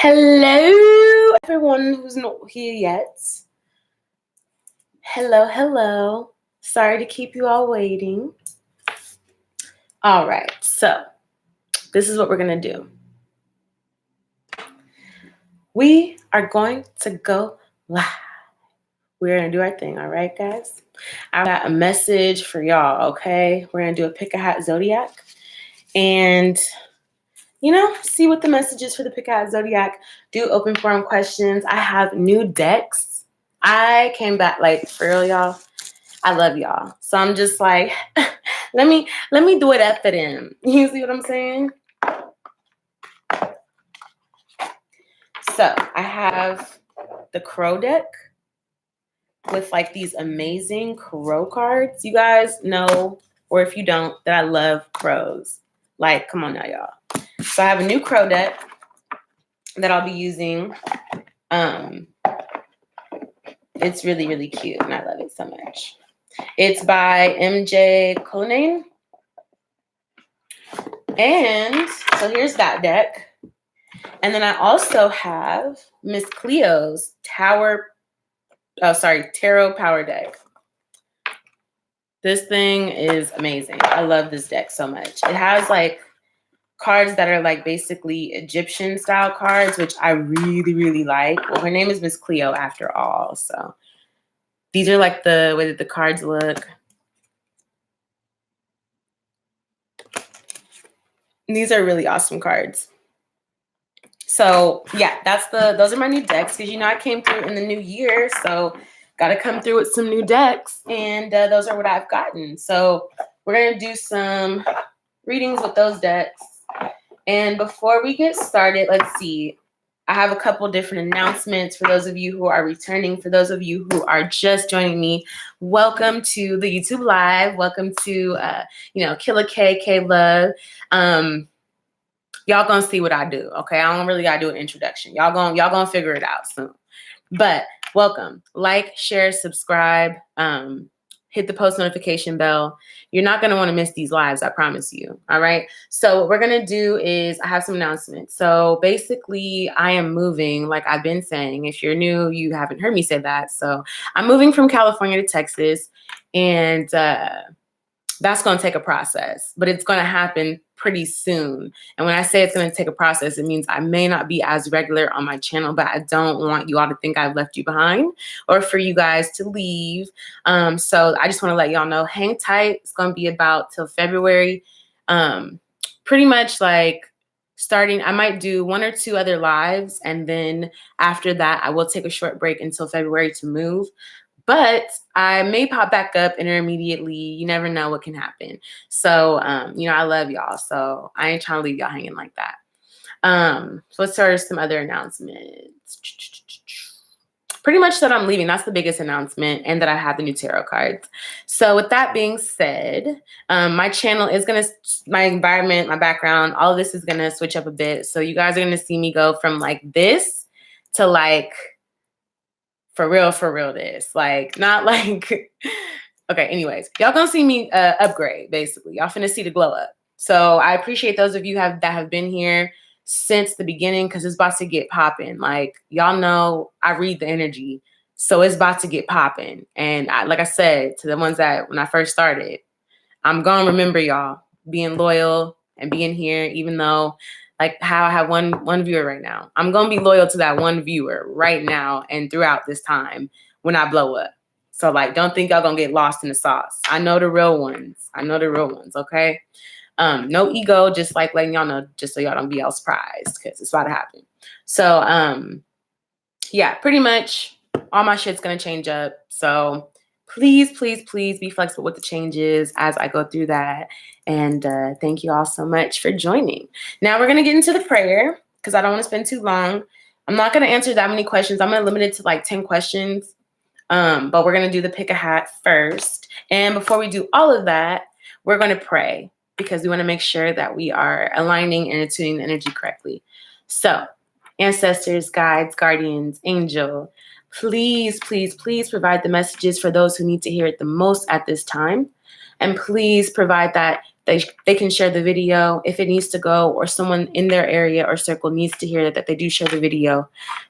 Hello, everyone who's not here yet. Hello. Sorry to keep you all waiting. All right, so this is what we're going to do. We are going to go live. We're going to do our thing, all right, guys? I got a message for y'all, okay? We're going to do a pick a hat Zodiac and, see what the message is for the pick a hat Zodiac. Do open forum questions. I have new decks. I came back, for real, y'all. I love y'all. So I'm just like, let me do it up for them. You see what I'm saying? So I have the Crow deck with these amazing crow cards. You guys know, or if you don't, that I love crows. Come on now, y'all. So I have a new Crow deck that I'll be using. It's really, really cute, and I love it so much. It's by MJ Cullinane. And so here's that deck. And then I also have Miss Cleo's Tarot Power deck. This thing is amazing. I love this deck so much. It has cards that are basically Egyptian style cards, which I really, really like. Well, her name is Miss Cleo after all. So these are the way that the cards look. These are really awesome cards. So yeah, those are my new decks because I came through in the new year, so got to come through with some new decks, and those are what I've gotten. So we're gonna do some readings with those decks. And before we get started, let's see. I have a couple different announcements for those of you who are returning. For those of you who are just joining me, welcome to the YouTube Live. Welcome to Killer K Love. Y'all gonna see what I do, okay? I don't really gotta do an introduction. Y'all gonna figure it out soon. But welcome. Like, share, subscribe, hit the post notification bell. You're not gonna want to miss these lives, I promise you. All right. So what we're gonna do is I have some announcements. So basically, I am moving, like I've been saying. If you're new, you haven't heard me say that. So I'm moving from California to Texas, and that's going to take a process, but it's going to happen pretty soon. And when I say it's going to take a process, it means I may not be as regular on my channel, but I don't want you all to think I've left you behind or for you guys to leave. So I just want to let y'all know, hang tight. It's going to be about till February. Pretty much starting, I might do 1 or 2 other lives. And then after that, I will take a short break until February to move. But I may pop back up intermediately. You never know what can happen. So, I love y'all. So I ain't trying to leave y'all hanging like that. So let's start with some other announcements. Pretty much that I'm leaving. That's the biggest announcement, and that I have the new tarot cards. So with that being said, my channel is my environment, my background, all of this is going to switch up a bit. So you guys are going to see me go from this to for real this, not okay, anyways, y'all gonna see me upgrade, basically. Y'all finna see the glow up. So I appreciate those of you that have been here since the beginning, because it's about to get popping. Y'all know I read the energy, so it's about to get popping. And like I said to the ones that when I first started, I'm gonna remember y'all being loyal and being here, even though how I have one viewer right now. I'm going to be loyal to that one viewer right now and throughout this time when I blow up. So don't think y'all going to get lost in the sauce. I know the real ones. Okay? No ego, just letting y'all know, just so y'all don't be all surprised, because it's about to happen. So, yeah, pretty much all my shit's going to change up. So please be flexible with the changes as I go through that. And thank you all so much for joining. Now we're going to get into the prayer, because I don't want to spend too long. I'm not going to answer that many questions. I'm going to limit it to 10 questions. But we're going to do the pick a hat first. And before we do all of that, we're going to pray, because we want to make sure that we are aligning and attuning the energy correctly. So ancestors, guides, guardians, angel, please provide the messages for those who need to hear it the most at this time. And please provide that they can share the video if it needs to go, or someone in their area or circle needs to hear that they do share the video.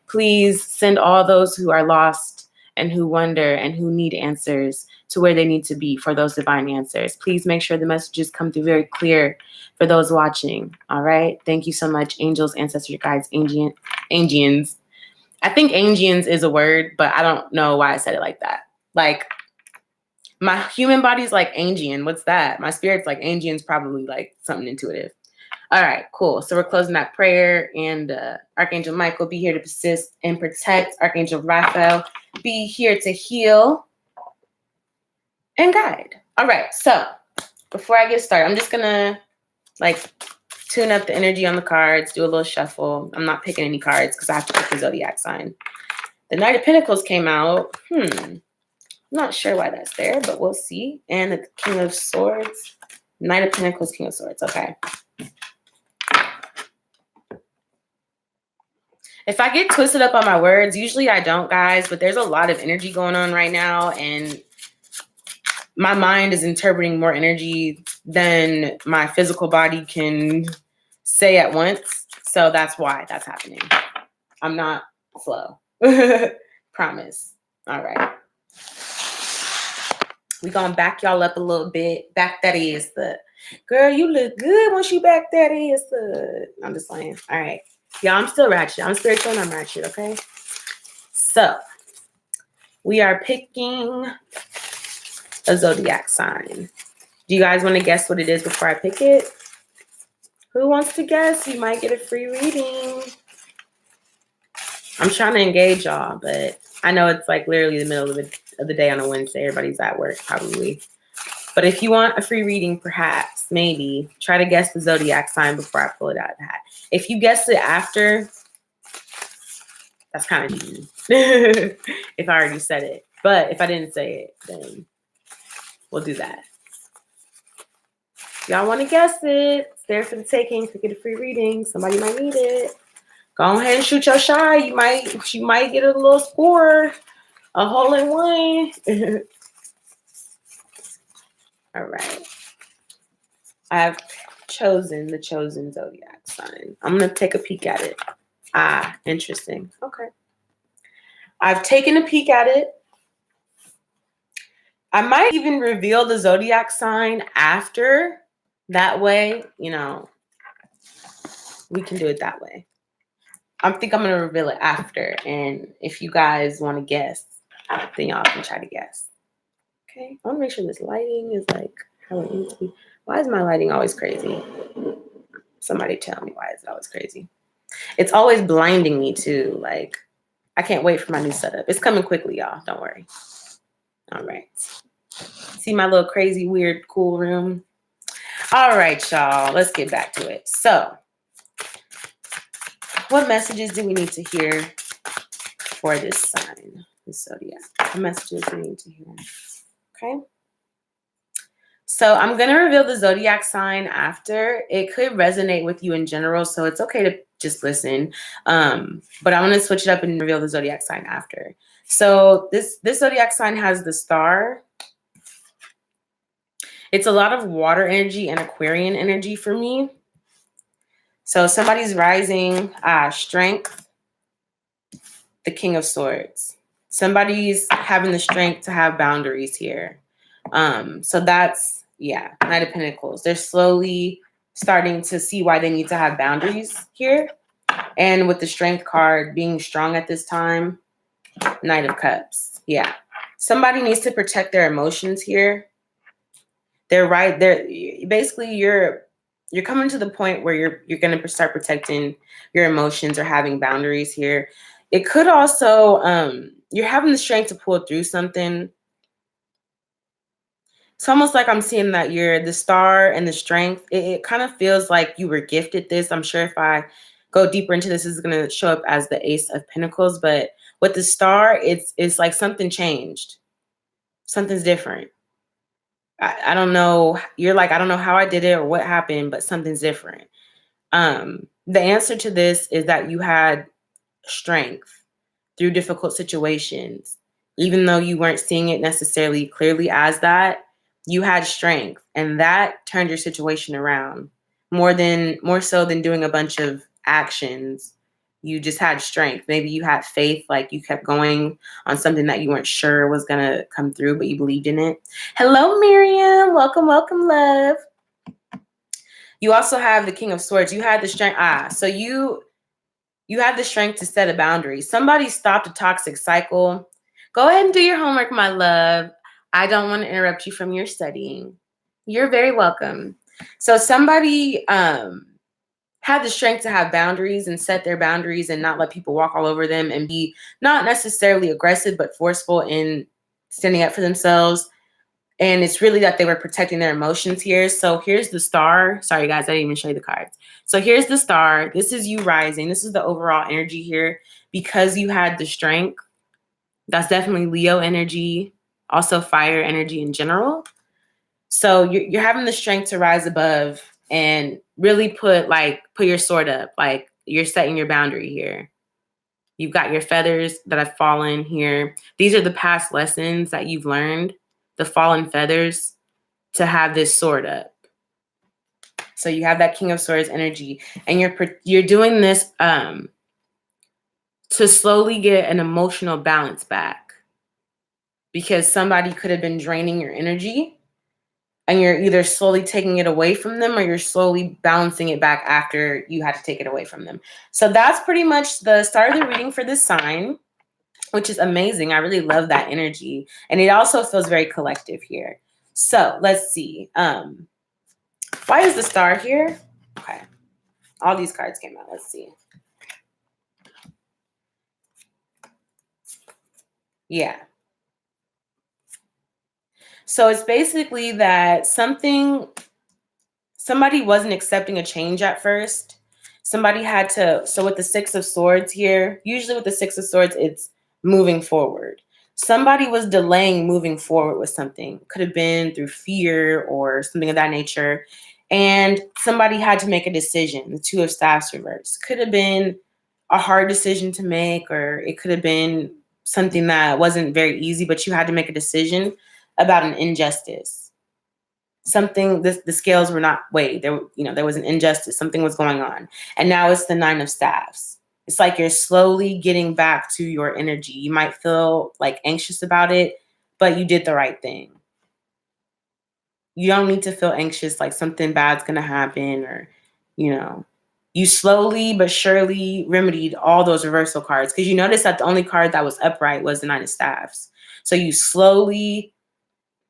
Please send all those who are lost and who wonder and who need answers to where they need to be for those divine answers. Please make sure the messages come through very clear for those watching. All right. Thank you so much, angels, ancestors, guides, Angians. I think Angians is a word, but I don't know why I said it like that. Like, my human body's like Angian. What's that? My spirit's like Angian's probably like something intuitive. All right, cool. So we're closing that prayer, and Archangel Michael, be here to assist and protect. Archangel Raphael, be here to heal and guide. All right, so before I get started, I'm just gonna like tune up the energy on the cards, do a little shuffle. I'm not picking any cards because I have to pick the zodiac sign. The Knight of Pentacles came out. I'm not sure why that's there, but we'll see. And the King of Swords. Knight of Pentacles, King of Swords. Okay. If I get twisted up on my words, usually I don't, guys, but there's a lot of energy going on right now, and my mind is interpreting more energy than my physical body can say at once. So that's why that's happening. I'm not slow. Promise. All right. We're going to back y'all up a little bit. Back that is the girl, you look good once you back that is the. I'm just saying. All right. Y'all, I'm still ratchet. I'm spiritual and I'm ratchet, okay? So, we are picking a zodiac sign. Do you guys want to guess what it is before I pick it? Who wants to guess? You might get a free reading. I'm trying to engage y'all, but I know it's like literally the middle of the day on a Wednesday. Everybody's at work, probably. But if you want a free reading, perhaps, maybe, try to guess the zodiac sign before I pull it out of the hat. If you guessed it after, that's kind of cheating. If I already said it. But if I didn't say it, then we'll do that. Y'all want to guess it? It's there for the taking. To get a free reading. Somebody might need it. Go ahead and shoot your shot. You might get a little score. A hole in one. All right. I've chosen the chosen zodiac sign. I'm going to take a peek at it. Ah, interesting. Okay. I've taken a peek at it. I might even reveal the zodiac sign after. That way, you know, we can do it that way. I think I'm going to reveal it after. And if you guys want to guess, then y'all can try to guess. Okay. I want to make sure this lighting is like how it needs to be. Why is my lighting always crazy? Somebody tell me, why is it always crazy? It's always blinding me too. Like, I can't wait for my new setup. It's coming quickly, y'all. Don't worry. All right. See my little crazy, weird, cool room? All right, y'all. Let's get back to it. So, what messages do we need to hear for this sign? This zodiac. What messages do we need to hear? Okay. So I'm going to reveal the zodiac sign after. It could resonate with you in general, so it's okay to just listen. But I'm going to switch it up and reveal the zodiac sign after. So this zodiac sign has the star. It's a lot of water energy and Aquarian energy for me. So somebody's rising, strength, the King of Swords. Somebody's having the strength to have boundaries here. So that's, yeah, Knight of Pentacles. They're slowly starting to see why they need to have boundaries here. And with the Strength card being strong at this time, Knight of Cups. Yeah. Somebody needs to protect their emotions here. They're right there. Basically, you're coming to the point where you're going to start protecting your emotions or having boundaries here. It could also, you're having the strength to pull through something. It's almost like I'm seeing that you're the star and the strength. It kind of feels like you were gifted this. I'm sure if I go deeper into this, is going to show up as the Ace of Pentacles. But with the star, it's like something changed. Something's different. I don't know. You're like, I don't know how I did it or what happened, but something's different. The answer to this is that you had strength through difficult situations. Even though you weren't seeing it necessarily clearly as that, You had strength, and that turned your situation around more so than doing a bunch of actions. You just had strength. Maybe you had faith, like you kept going on something that you weren't sure was gonna come through, but you believed in it. Hello, Miriam. Welcome, welcome, love. You also have the King of Swords. You had the strength. So you have the strength to set a boundary. Somebody stopped a toxic cycle. Go ahead and do your homework, my love. I don't want to interrupt you from your studying. You're very welcome. So somebody had the strength to have boundaries and set their boundaries and not let people walk all over them and be not necessarily aggressive, but forceful in standing up for themselves. And it's really that they were protecting their emotions here. So here's the star. Sorry, guys, I didn't even show you the cards. So here's the star. This is you rising. This is the overall energy here because you had the strength. That's definitely Leo energy, also fire energy in general. So you're having the strength to rise above and really put your sword up. Like you're setting your boundary here. You've got your feathers that have fallen here. These are the past lessons that you've learned, the fallen feathers, to have this sword up. So you have that King of Swords energy, and you're doing this to slowly get an emotional balance back, because somebody could have been draining your energy, and you're either slowly taking it away from them or you're slowly balancing it back after you had to take it away from them. So that's pretty much the start of the reading for this sign, which is amazing. I really love that energy, and it also feels very collective here. So let's see. Why is the star here? Okay. All these cards came out. Let's see. Yeah. So it's basically that somebody wasn't accepting a change at first. Somebody had to, so with the Six of Swords here, usually with the Six of Swords, it's moving forward. Somebody was delaying moving forward with something. Could have been through fear or something of that nature. And somebody had to make a decision. The Two of Staffs reversed. Could have been a hard decision to make, or it could have been something that wasn't very easy, but you had to make a decision about an injustice. Something, the scales were not weighed. There was an injustice. Something was going on. And now it's the Nine of Staffs. It's like you're slowly getting back to your energy. You might feel like anxious about it, but you did the right thing. You don't need to feel anxious like something bad's going to happen, or, you slowly but surely remedied all those reversal cards, because you notice that the only card that was upright was the Nine of Staffs. So you slowly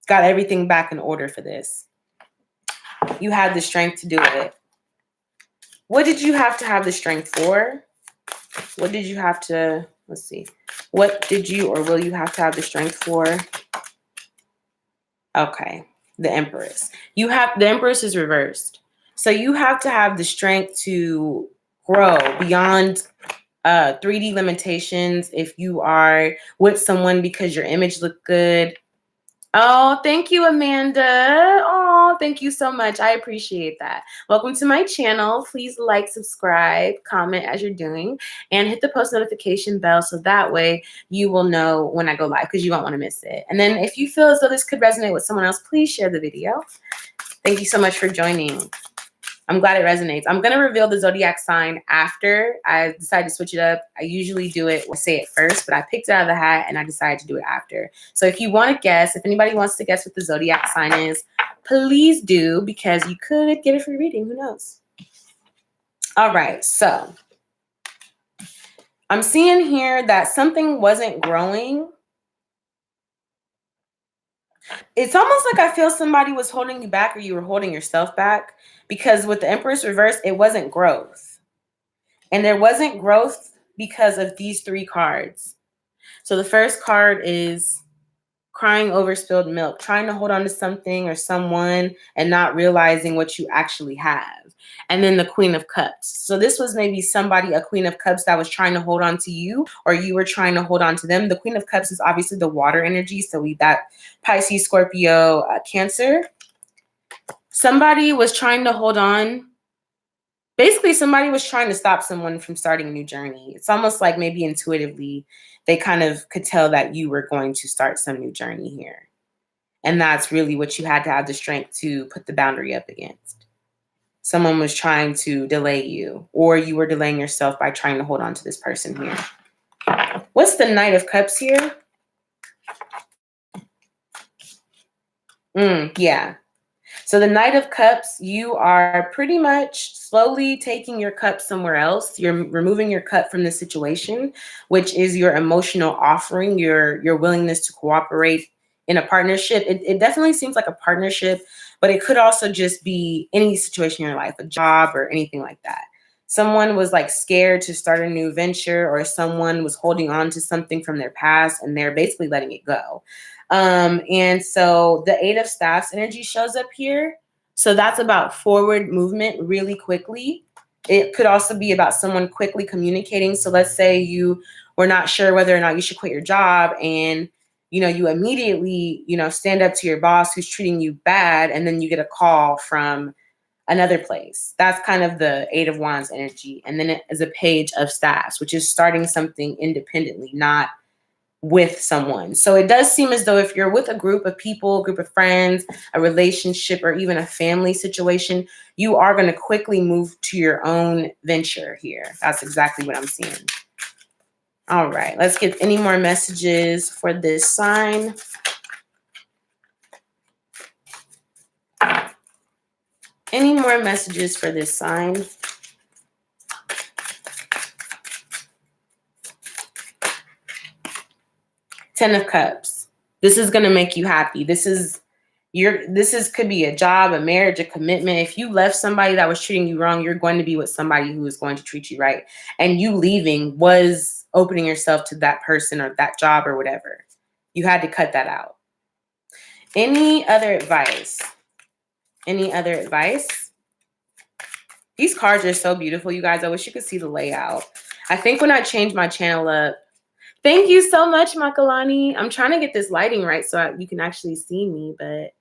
got everything back in order for this. You had the strength to do it. What did you have to have the strength for? What did you have to, let's see. What did you or will you have to have the strength for? Okay. The Empress. The Empress is reversed. So you have to have the strength to grow beyond 3D limitations if you are with someone because your image looked good. Oh, thank you, Amanda. Oh, thank you so much. I appreciate that. Welcome to my channel. Please like, subscribe, comment as you're doing, and hit the post notification bell so that way you will know when I go live, because you won't want to miss it. And then if you feel as though this could resonate with someone else, please share the video. Thank you so much for joining. I'm glad it resonates. I'm going to reveal the Zodiac sign after I decide to switch it up. I usually do it, or say it first, but I picked it out of the hat and I decided to do it after. So if you want to guess, if anybody wants to guess what the Zodiac sign is, please do, because you could get a free reading. Who knows? All right. So I'm seeing here that something wasn't growing. It's almost like I feel somebody was holding you back, or you were holding yourself back, because with the Empress reverse, it wasn't growth. And there wasn't growth because of these three cards. So the first card is crying over spilled milk, trying to hold on to something or someone and not realizing what you actually have. And then the Queen of Cups. So this was maybe somebody, a Queen of Cups, that was trying to hold on to you, or you were trying to hold on to them. The Queen of Cups is obviously the water energy. So we've got Pisces, Scorpio, Cancer. Somebody was trying to hold on. Basically, somebody was trying to stop someone from starting a new journey. It's almost like maybe intuitively they kind of could tell that you were going to start some new journey here. And that's really what you had to have the strength to put the boundary up against. Someone was trying to delay you, or you were delaying yourself by trying to hold on to this person here. What's the Knight of Cups here? Yeah. So the Knight of Cups, you are pretty much slowly taking your cup somewhere else. You're removing your cup from the situation, which is your emotional offering, your willingness to cooperate in a partnership. It definitely seems like a partnership, but it could also just be any situation in your life, a job or anything like that. Someone was like scared to start a new venture, or someone was holding on to something from their past and they're basically letting it go. And so the Eight of Staffs energy shows up here. So that's about forward movement really quickly. It could also be about someone quickly communicating. So let's say you were not sure whether or not you should quit your job, and you immediately, stand up to your boss who's treating you bad, and then you get a call from another place. That's kind of the Eight of Wands energy. And then it is a Page of Staffs, which is starting something independently, not with someone. So it does seem as though if you're with a group of people, a group of friends, a relationship, or even a family situation, you are going to quickly move to your own venture here. That's exactly what I'm seeing. All right, let's get any more messages for this sign. Any more messages for this sign? Ten of Cups. This is going to make you happy. This could be a job, a marriage, a commitment. If you left somebody that was treating you wrong, you're going to be with somebody who is going to treat you right. And you leaving was opening yourself to that person or that job or whatever. You had to cut that out. Any other advice? Any other advice? These cards are so beautiful, you guys. I wish you could see the layout. I think when I changed my channel up, thank you so much, Makalani. I'm trying to get this lighting right so you can actually see me, but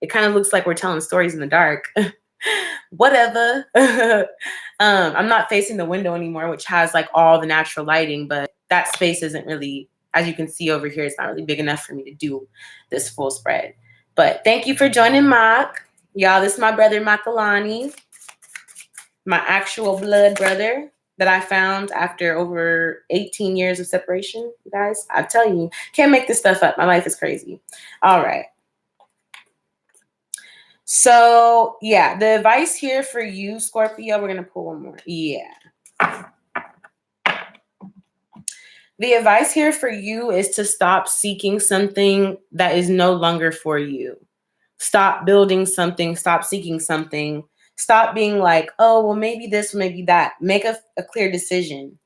it kind of looks like we're telling stories in the dark. Whatever. I'm not facing the window anymore, which has like all the natural lighting, but that space isn't really, as you can see over here, it's not really big enough for me to do this full spread. But thank you for joining Mak. Y'all, this is my brother, Makalani, my actual blood brother that I found after over 18 years of separation, you guys. I tell you, can't make this stuff up. My life is crazy. All right. So, yeah, the advice here for you, Scorpio, we're going to pull one more. Yeah. The advice here for you is to stop seeking something that is no longer for you. Stop building something. Stop seeking something. Stop being like, oh, well, maybe this, maybe that. Make a clear decision.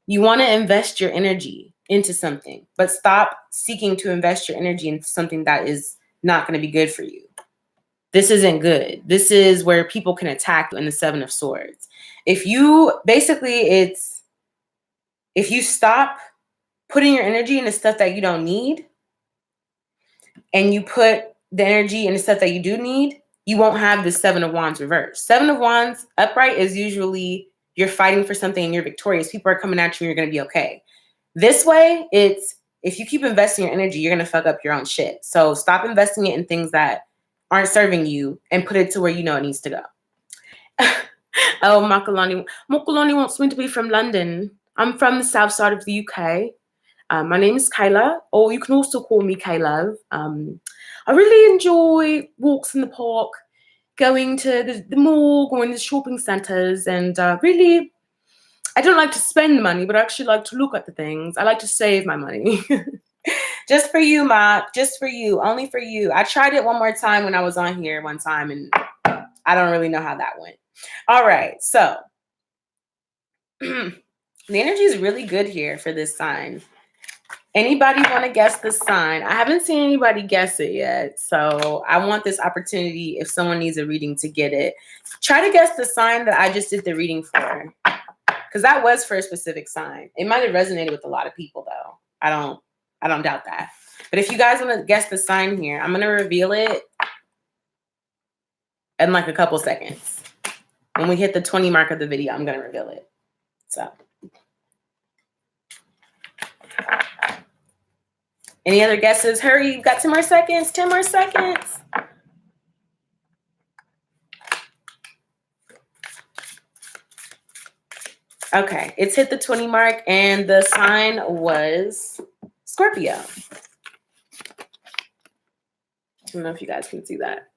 You want to invest your energy into something, but stop seeking to invest your energy into something that is not going to be good for you. This isn't good. This is where people can attack you in the Seven of Swords. If you stop putting your energy into stuff that you don't need, and you put the energy into stuff that you do need, you won't have the Seven of Wands reversed. Seven of Wands upright is usually you're fighting for something and you're victorious. People are coming at you and you're going to be okay. This way, it's if you keep investing your energy, you're going to fuck up your own shit. So stop investing it in things that aren't serving you and put it to where you know it needs to go. Oh, Makalani wants me to be from London. I'm from the south side of the UK. My name is Kayla, or you can also call me Kayla. I really enjoy walks in the park, going to the mall, going to shopping centers, and really, I don't like to spend money, but I actually like to look at the things. I like to save my money. Just for you, Mark. Just for you. Only for you. I tried it one more time when I was on here one time, and I don't really know how that went. All right. So the energy is really good here for this sign. Anybody want to guess the sign? I haven't seen anybody guess it yet. So I want this opportunity, if someone needs a reading, to get it. Try to guess the sign that I just did the reading for. Because that was for a specific sign. It might have resonated with a lot of people, though. I don't doubt that. But if you guys want to guess the sign here, I'm going to reveal it in like a couple seconds. When we hit the 20 mark of the video, I'm going to reveal it. So Any other guesses? Hurry, you've got 10 more seconds. 10 more seconds. Okay, it's hit the 20 mark, and the sign was Scorpio. I don't know if you guys can see that.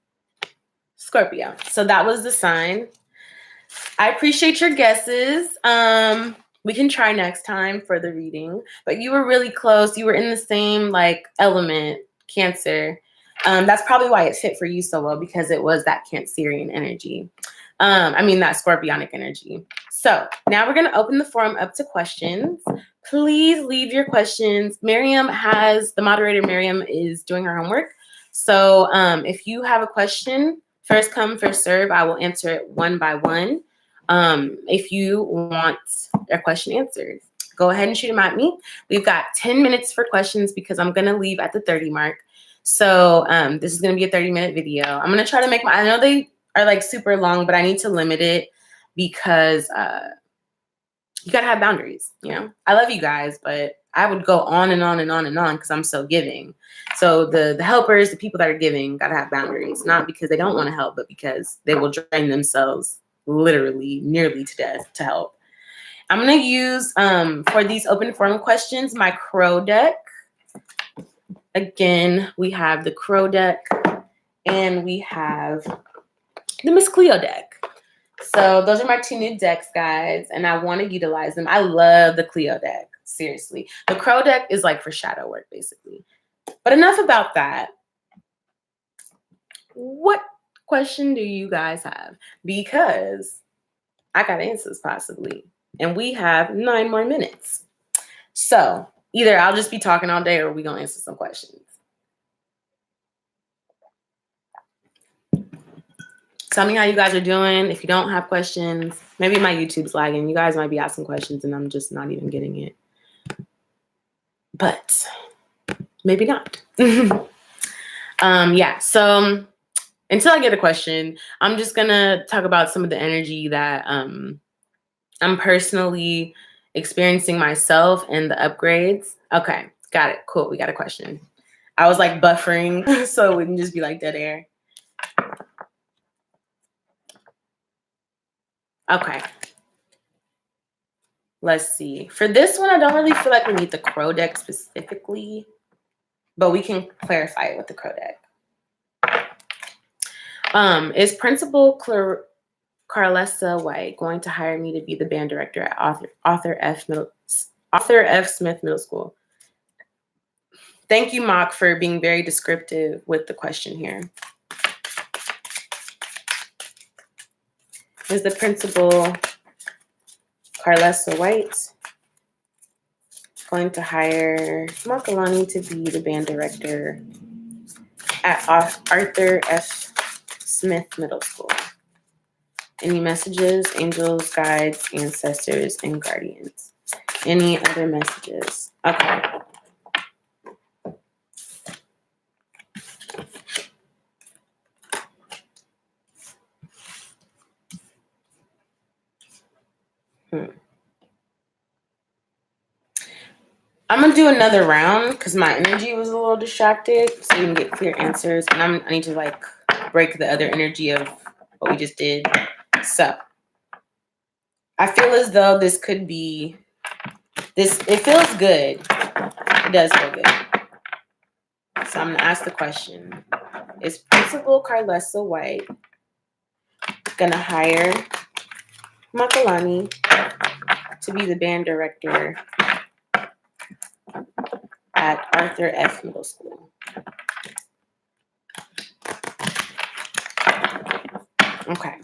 Scorpio. So that was the sign. I appreciate your guesses. We can try next time for the reading, but you were really close. You were in the same like element, Cancer. That's probably why it fit for you so well, because it was that Cancerian energy. That Scorpionic energy. So now we're going to open the forum up to questions. Please leave your questions. The moderator Miriam is doing her homework. So if you have a question, first come, first serve, I will answer it one by one. If you want a question answered, go ahead and shoot them at me. We've got 10 minutes for questions because I'm going to leave at the 30 mark. So this is going to be a 30-minute video. I'm going to try to make I know they are like super long, but I need to limit it because you got to have boundaries. You know, I love you guys, but I would go on and on and on and on because I'm so giving. So the helpers, the people that are giving, got to have boundaries, not because they don't want to help, but because they will drain themselves literally nearly to death to help. I'm going to use, for these open forum questions, my Crow deck. Again, we have the Crow deck and we have the Miss Cleo deck. So those are my two new decks, guys, and I want to utilize them. I love the Cleo deck, seriously. The Crow deck is like for shadow work, basically. But enough about that. What question do you guys have? Because I got answers possibly. And we have 9 more minutes. So either I'll just be talking all day or we're going to answer some questions. Tell me how you guys are doing. If you don't have questions, maybe my YouTube's lagging. You guys might be asking questions and I'm just not even getting it. But maybe not. Yeah, so until I get a question, I'm just going to talk about some of the energy that I'm personally experiencing myself and the upgrades. Okay, got it. Cool. We got a question. I was like buffering so it wouldn't just be like dead air. Okay. Let's see. For this one, I don't really feel like we need the Crow deck specifically, but we can clarify it with the Crow deck. Is Principal Carlessa White going to hire me to be the band director at Arthur F. Smith Middle School? Thank you, Mock, for being very descriptive with the question here. Is the Principal Carlessa White going to hire Makalani to be the band director at Arthur F. Smith Middle School? Any messages, angels, guides, ancestors, and guardians? Any other messages? Okay. I'm going to do another round because my energy was a little distracted so you can get clear answers. And I need to like break the other energy of what we just did. So I feel as though this could be this. It feels good. It does feel good. So I'm going to ask the question. Is Principal Carlessa White going to hire Makalani to be the band director at Arthur F. Middle School? Okay.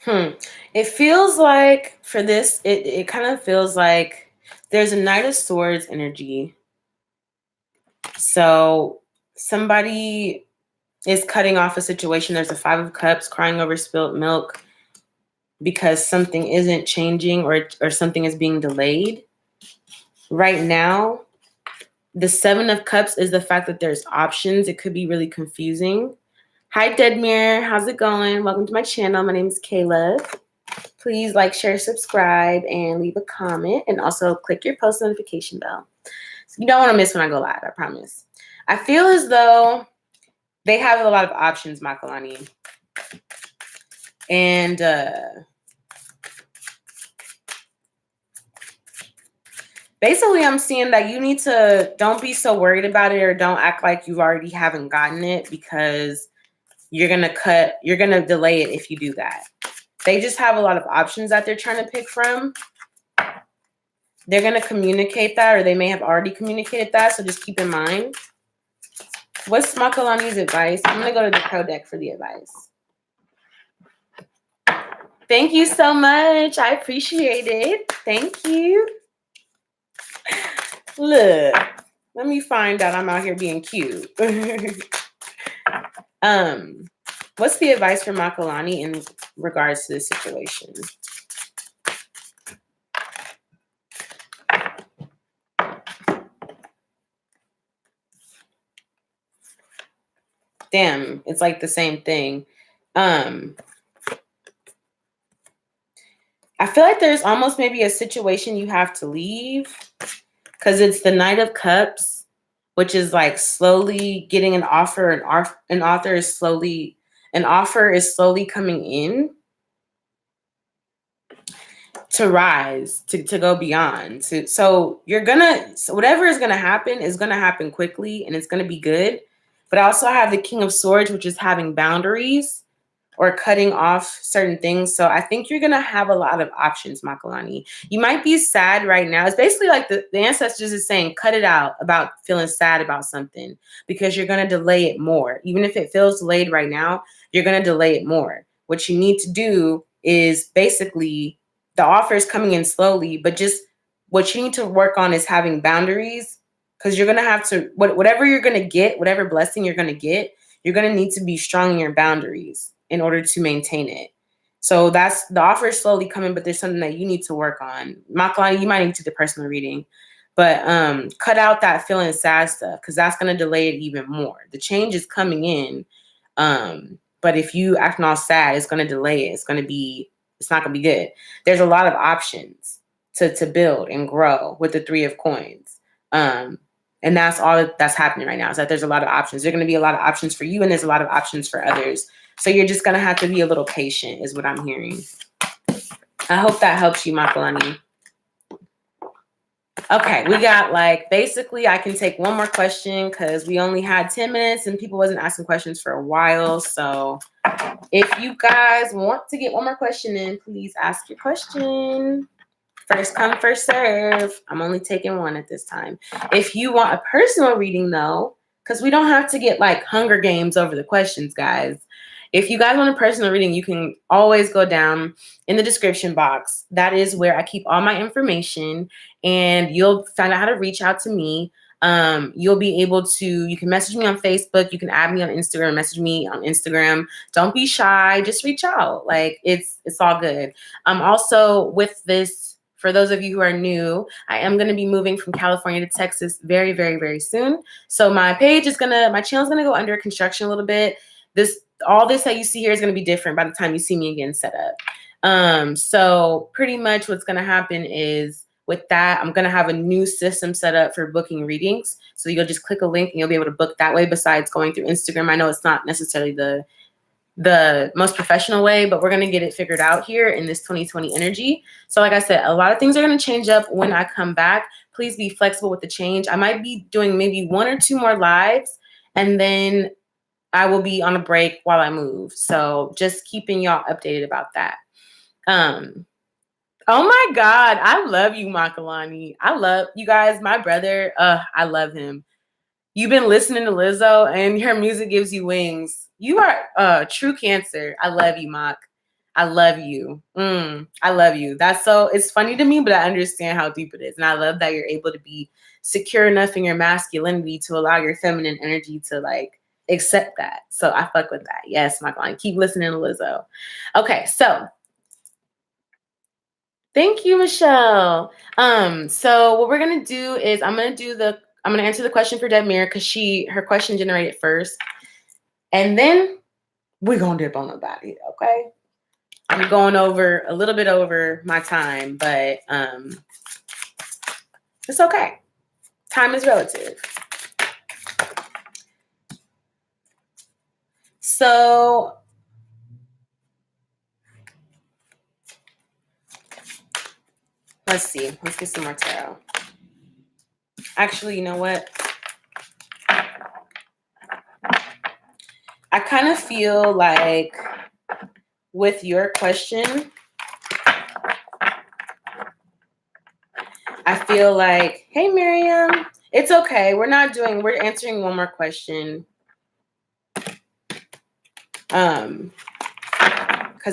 It feels like for this, it kind of feels like there's a Knight of Swords energy. So somebody is cutting off a situation. There's a Five of Cups, crying over spilt milk because something isn't changing or something is being delayed. Right now, the Seven of Cups is the fact that there's options. It could be really confusing. Hi, Deadmere. How's it going? Welcome to my channel. My name is Kayla. Please like, share, subscribe, and leave a comment. And also click your post notification bell. So you don't want to miss when I go live, I promise. I feel as though they have a lot of options, Makalani. And basically, I'm seeing that you need to don't be so worried about it or don't act like you already haven't gotten it because you're going to delay it if you do that. They just have a lot of options that they're trying to pick from. They're going to communicate that, or they may have already communicated that. So just keep in mind. What's Makalani's advice? I'm going to go to the Cleo Deck for the advice. Thank you so much. I appreciate it. Thank you. Look, let me find out I'm out here being cute. What's the advice for Makalani in regards to this situation? Damn, it's like the same thing. I feel like there's almost maybe a situation you have to leave because it's the Knight of Cups, which is like slowly getting an offer. An offer is slowly coming in to rise, to go beyond. So whatever is gonna happen quickly and it's gonna be good. But I also have the King of Swords, which is having boundaries or cutting off certain things. So I think you're going to have a lot of options, Makalani. You might be sad right now. It's basically like the ancestors is saying, cut it out about feeling sad about something because you're going to delay it more. Even if it feels delayed right now, you're going to delay it more. What you need to do is basically the offer is coming in slowly, but just what you need to work on is having boundaries because you're going to have to, whatever you're going to get, whatever blessing you're going to get, you're going to need to be strong in your boundaries in order to maintain it. So that's the offer is slowly coming, but there's something that you need to work on. Makalani, you might need to do the personal reading, but cut out that feeling sad stuff because that's going to delay it even more. The change is coming in, but if you acting all sad, it's going to delay it. It's not going to be good. There's a lot of options to build and grow with the Three of Coins. And that's all that's happening right now is that there's a lot of options. There's going to be a lot of options for you and there's a lot of options for others. So you're just going to have to be a little patient is what I'm hearing. I hope that helps you, Makalani. Okay, we got basically I can take one more question because we only had 10 minutes and people wasn't asking questions for a while. So if you guys want to get one more question in, please ask your question. First come, first serve. I'm only taking one at this time. If you want a personal reading though, because we don't have to get Hunger Games over the questions, guys. If you guys want a personal reading, you can always go down in the description box. That is where I keep all my information and you'll find out how to reach out to me. You'll be able to, you can message me on Facebook. You can add me on Instagram, message me on Instagram. Don't be shy. Just reach out. It's all good. Also with this, for those of you who are new, I am going to be moving from California to Texas very, very, very soon. So my channel is going to go under construction a little bit. All this that you see here is going to be different by the time you see me again set up. So pretty much what's going to happen is with that, I'm going to have a new system set up for booking readings. So you'll just click a link and you'll be able to book that way besides going through Instagram. I know it's not necessarily the most professional way, but we're going to get it figured out here in this 2020 energy. So like I said, a lot of things are going to change up when I come back. Please be flexible with the change. I might be doing maybe 1 or 2 more lives and then I will be on a break while I move. So just keeping y'all updated about that. Oh my God. I love you, Makalani. I love you guys. My brother, I love him. You've been listening to Lizzo and her music gives you wings. You are true Cancer. I love you, Mak. I love you. I love you. That's so, it's funny to me, but I understand how deep it is. And I love that you're able to be secure enough in your masculinity to allow your feminine energy to like accept that. So I fuck with that. Yes, my client. Keep listening to Lizzo. Okay, so thank you, Michelle. So what we're gonna do is I'm gonna answer the question for Debmere because her question generated first. And then we're gonna dip on the body, okay? I'm going over a little bit over my time, but it's okay. Time is relative. So let's see. Let's get some more tarot. Actually, you know what? I kind of feel like with your question, I feel like, hey, Miriam, it's okay. We're answering one more question. Because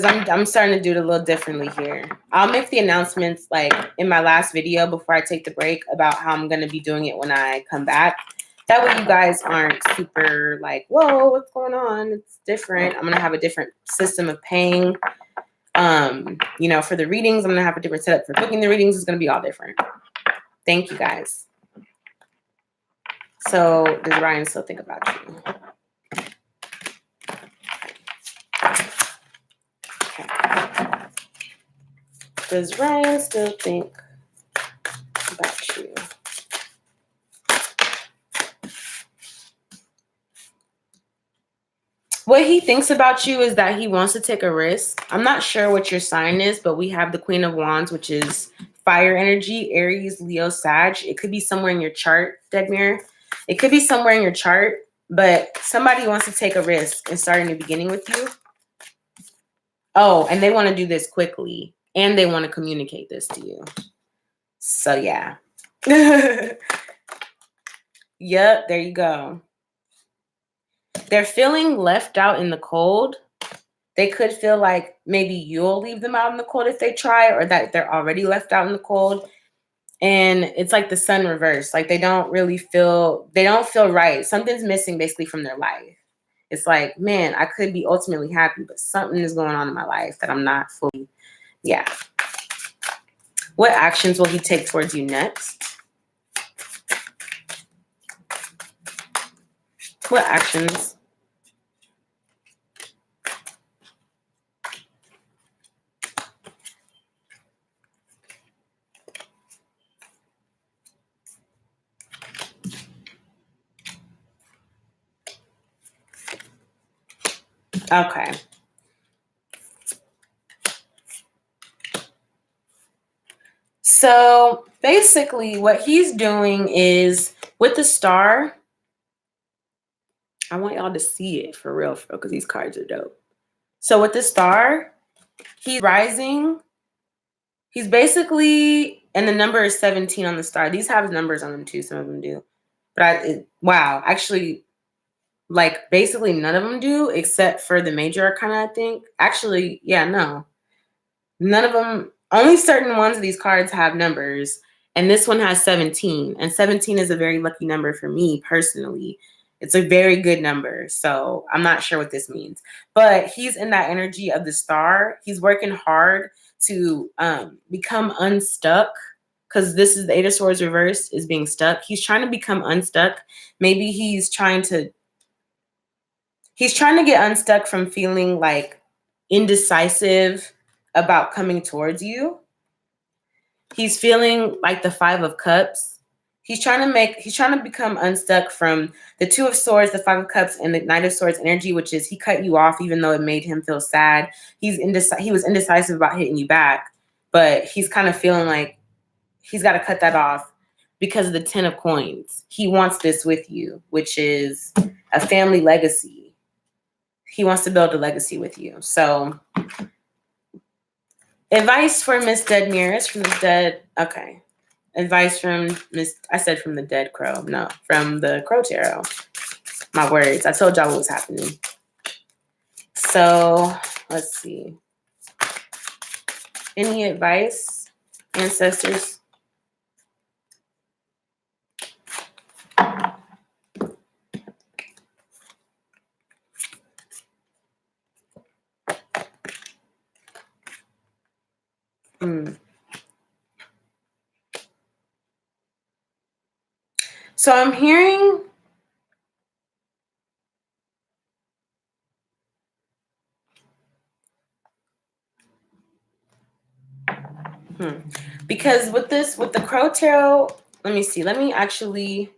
I'm starting to do it a little differently here. I'll make the announcements like in my last video before I take the break about how I'm going to be doing it when I come back. That way you guys aren't super like, whoa, what's going on? It's different. I'm going to have a different system of paying. You know, for the readings, I'm going to have a different setup for booking the readings. It's going to be all different. Thank you guys. So does Ryan still think about you? Okay. Does Ryan still think about you? What he thinks about you is that he wants to take a risk. I'm not sure what your sign is, but we have the Queen of Wands, which is fire energy, Aries, Leo, Sag. It could be somewhere in your chart, Debmere. It could be somewhere in your chart, but somebody wants to take a risk and start in the beginning with you. Oh, and they want to do this quickly, and they want to communicate this to you. So, yeah. Yep, there you go. They're feeling left out in the cold. They could feel like maybe you'll leave them out in the cold if they try, or that they're already left out in the cold. And it's like the sun reversed. Like they don't feel right. Something's missing basically from their life. It's like, man, I could be ultimately happy, but something is going on in my life that I'm not fully, yeah. What actions will he take towards you next? What actions? Okay. So basically what he's doing is with the star, I want y'all to see it for real, because these cards are dope. So with the star, he's rising. He's basically, and the number is 17 on the star. These have numbers on them too. Some of them do. But wow, actually, like basically none of them do except for the major arcana, I think. Actually, yeah, no. None of them, only certain ones of these cards have numbers. And this one has 17. And 17 is a very lucky number for me personally. It's a very good number. So I'm not sure what this means. But he's in that energy of the star. He's working hard to become unstuck. Because this is the Eight of Swords reversed, is being stuck. He's trying to become unstuck. Maybe he's trying to get unstuck from feeling like indecisive about coming towards you. He's feeling like the Five of Cups. He's trying to become unstuck from the Two of Swords, the Five of Cups, and the Knight of Swords energy, which is he cut you off even though it made him feel sad. He was indecisive about hitting you back, but he's kind of feeling like he's got to cut that off because of the 10 of Coins. He wants this with you, which is a family legacy. He wants to build a legacy with you. So advice for Miss Debmere is from the dead. Okay. Advice from from the dead crow. No, from the Crow Tarot. My words. I told y'all what was happening. So let's see. Any advice, ancestors? So I'm hearing because with the Crow Tarot, let me see. Let me actually,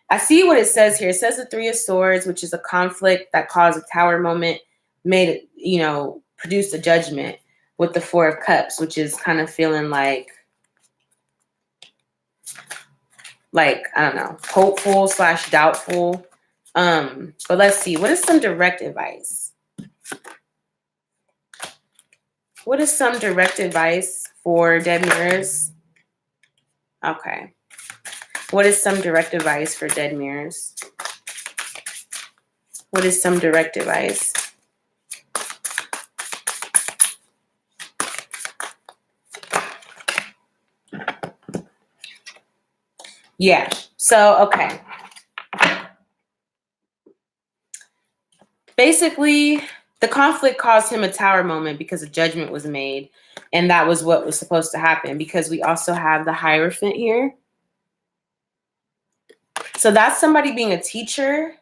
I see what it says here. It says the Three of Swords, which is a conflict that caused a Tower moment, made it, you know, produced a judgment, with the Four of Cups, which is kind of feeling like, I don't know, hopeful / doubtful. But let's see. What is some direct advice? What is some direct advice for dead mirrors? Okay. What is some direct advice for dead mirrors? What is some direct advice? Yeah. So, okay. Basically, the conflict caused him a Tower moment because a judgment was made. And that was what was supposed to happen, because we also have the Hierophant here. So that's somebody being a teacher,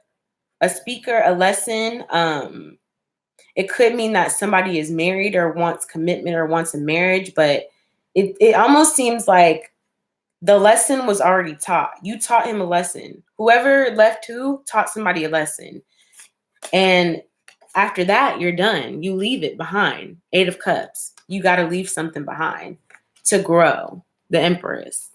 a speaker, a lesson. It could mean that somebody is married or wants commitment or wants a marriage, but it almost seems like the lesson was already taught. You taught him a lesson. Whoever left who taught somebody a lesson. And after that, you're done. You leave it behind. Eight of Cups. You got to leave something behind to grow. The Empress.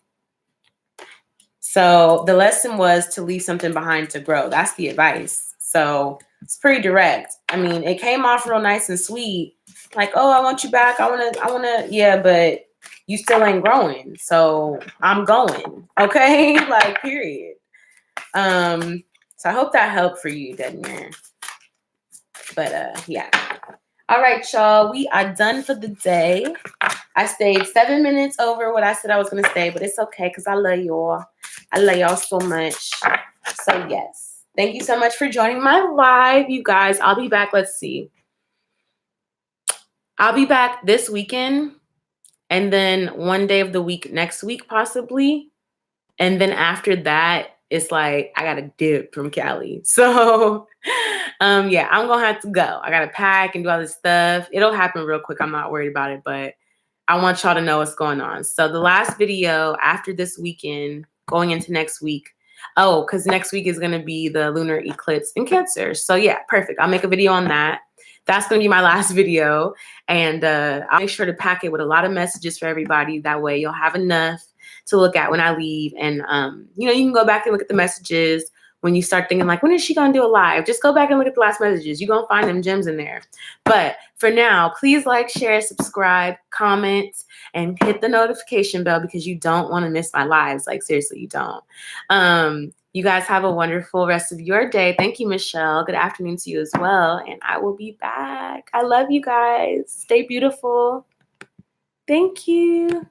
So the lesson was to leave something behind to grow. That's the advice. So it's pretty direct. I mean, it came off real nice and sweet. Like, oh, I want you back. I want to, yeah, but you still ain't growing. So I'm going. Okay. Like, period. So I hope that helped for you, dead mirror. But yeah. All right, y'all. We are done for the day. I stayed 7 minutes over what I said I was going to stay, but it's okay because I love y'all. I love y'all so much. So, yes. Thank you so much for joining my live, you guys. I'll be back. Let's see. I'll be back this weekend and then one day of the week next week, possibly. And then after that, it's like I got to dip from Cali. So, yeah, I'm going to have to go. I got to pack and do all this stuff. It'll happen real quick. I'm not worried about it, but I want y'all to know what's going on. So the last video after this weekend, going into next week. Oh, because next week is going to be the lunar eclipse in Cancer. So yeah, perfect. I'll make a video on that. That's going to be my last video. And I'll make sure to pack it with a lot of messages for everybody. That way you'll have enough to look at when I leave. And, you know, you can go back and look at the messages when you start thinking like, when is she going to do a live? Just go back and look at the last messages. You're going to find them gems in there. But for now, please like, share, subscribe, comment, and hit the notification bell because you don't want to miss my lives. Like, seriously, you don't. You guys have a wonderful rest of your day. Thank you, Michelle. Good afternoon to you as well. And I will be back. I love you guys. Stay beautiful. Thank you.